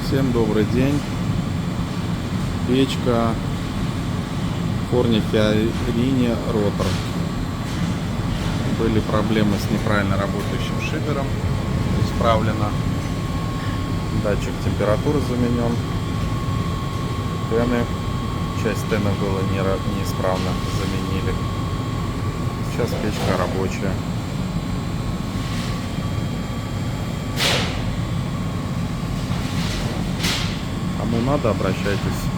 Всем добрый день. Печка Корни Фиорини Ротор. Были проблемы с неправильно работающим шибером. Исправлено. Датчик температуры заменен. Тены. Часть тенов было неисправно. Заменили. Сейчас печка рабочая. Кому надо, обращайтесь.